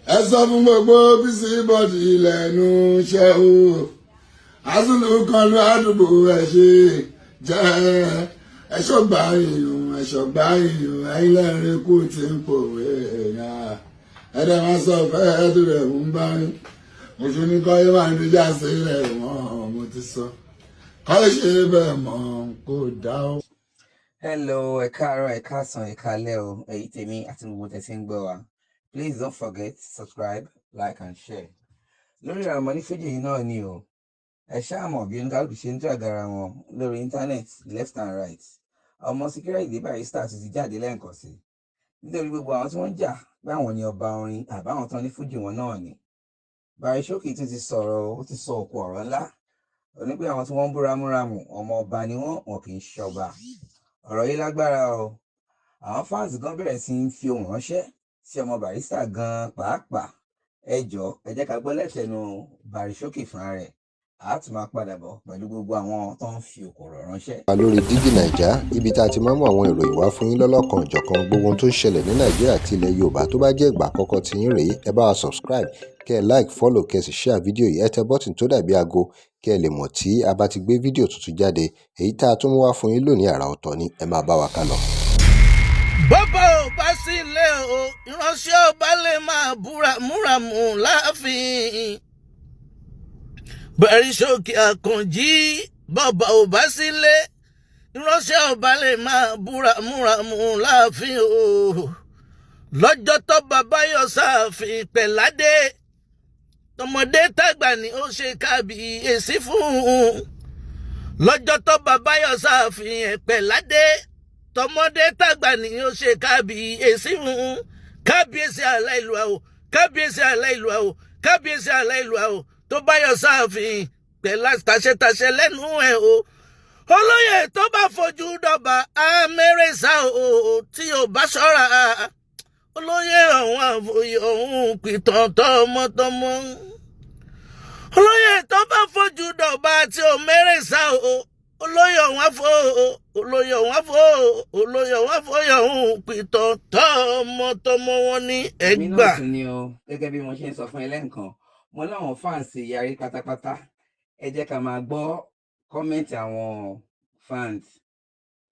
ẹ sọ fún gbogbo bísí bọ́dì lẹ́nu iṣẹ́ o azulu kan ló àdúgbò ẹ ṣe jẹ́ ẹ̀ṣọ́gbà èèyàn ẹ̀yìnlẹ́rìn kú ti ń pòwe èèyàn ẹ̀dẹ̀ máa sọ fẹ́ ẹ̀dùrẹ̀ ń bá rí mo ṣe ní kọ́ yé máa ń díjà sílẹ̀ wọ́n mo ti sọ kọ́ ṣe bẹ́ẹ̀ mọ́ kó dá o. Hello, ẹ káàárọ̀, ẹ káàsán, ẹ káalẹ́ o, ẹ̀yin tèmi àti gbogbo tẹ̀sí ń gbọ́ wa. Please don't forget, subscribe, like and share. Lórí Omo Oni Fuji yìí náà ni o. Ẹ ṣáà mọ̀ bí oníkálukú ṣe ń dragara wọn lórí internet left and right. Omo Sikiru Ayinde Barritser ti jáde lẹ́ẹ̀kan sí. Nítorí gbogbo àwọn tí wọ́n ń jà pé àwọn ni ọba orin àbáwọn tán ní Fuji wọn náà ni. Barritser tún ti sọ̀rọ̀, ó ti sọ òkú ọ̀rọ̀ ńlá. Ó ní pé àwọn tí wọ́n ń bú ramúramù ọmọ ọba ni wọn kì í ṣọba. Ọ̀rọ̀ yìí lágbára o. Àwọn fans gan bẹ̀rẹ̀ sí ń fi ohùn ránṣẹ́ sí ọmọ Barritser gan pàápàá. Ẹ jọ̀ọ́ ẹ jẹ́ ká gbọ́ lẹ́tẹ̀nu Barritser fúnra rẹ̀. A tún máa padà bọ̀ pẹ̀lú gbogbo àwọn tó ń fi òkòrò ránṣẹ́. Lórí DIGINAIJA ibi tá a ti máa ń mú àwọn ìròyìn wá fún yín lọ́lọ́kan òjọ̀kan gbogbo ohun tó ń ṣẹlẹ̀ ní Nàìjíríà àti ilẹ̀ Yorùbá tó bá jẹ́ ìgbà àkọ́kọ́ tí yín rèé ẹ bá wa subscribe kẹ́ ẹ like follow kẹ́ ẹ sì share fídíò yìí ẹ tẹ bọ́tìn tó dàbí aago kẹ́ ẹ lè mọ̀ tí a bá ti gbé fídíò tuntun jáde èyí tá a tún mú wá fún yín lónìí àrà ọ̀tọ̀ ni ẹ máa bá wa ká lọ. Bọ́bá ò bá sí ilé o ìránṣẹ́ ọba lè máa múramù láàfin. Barritser Àkànjí bọ́bá ò bá sí ilé ìránṣẹ́ ọba lè máa múramù láàfin o. Lọ́jọ́ tó bàbá yọ sáàfin pẹ̀ládé tọmọdé tàgbà ni ó ṣe kábíyèsí fún. Lọ́jọ́ tó bàbá yọ sáàfin pẹ̀ládé tọmọdé tàgbà ni ó ṣe kábíyèsí fún. Kábíyèsí aláìlúwa o, kábíyèsí aláìlúwa o, kábíyèsí aláìlúwa o tó bá yọ sáàfin pẹ̀lá tàṣẹtàṣẹ lẹ́nu ẹ̀ o. Olóyè tó bá fojú dọ̀bà amẹ́rẹ́sà o tí ò bá ṣọ́ra. Olóyè ọ̀hún àfòyè ọ̀hún pìtàn tọmọtọmọ. Olóyè tó bá fojú dọ̀bà tí ò mẹ́rẹ́sà o. Olóyè ọ̀hún àfòyè ọ̀hún pìtàn tọmọtọmọ wọn ní ẹgbà. Èmi náà tún ni o, gẹ́gẹ́ bí mo ṣe ń sọ fún ẹ lẹ́ǹkan, mo láwọn fans yarí pátápátá. Ẹ jẹ́ ká máa gbọ́ kọ́mẹ́ǹtì àwọn fans.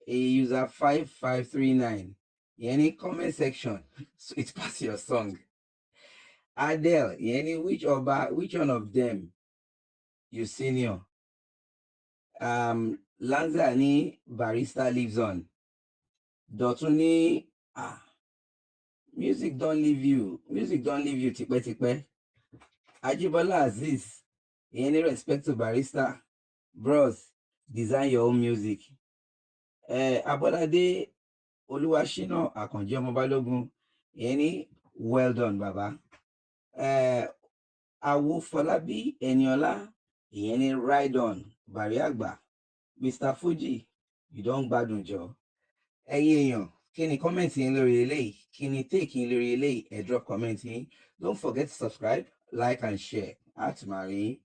A user 5539 ìyẹn ní comment section sweet pass your song. Adele ìyẹn ní which one of them you senior. Lanza ní Barrister lives on. Dọ̀tún ní music don leave you tipẹ́tipẹ́. Ajibola Aziz ìyẹn ní respect to Barrister bros design your own music. Abolade Olúwaṣínà Àkànjí ọmọ Balógun ìyẹn ní well done baba. Awo Fọlábí Ẹniọlá ìyẹn ní ride on Bàrí àgbà. Mr Fuji you don gbádùn jọ. Ẹ̀yin èèyàn kí ni kọ́mẹ̀ntì yín lórí eléyìí, kí ni take yín lórí eléyìí, ẹ drop comment yín. Don't forget to subscribe, like and share. Àtùmàrí.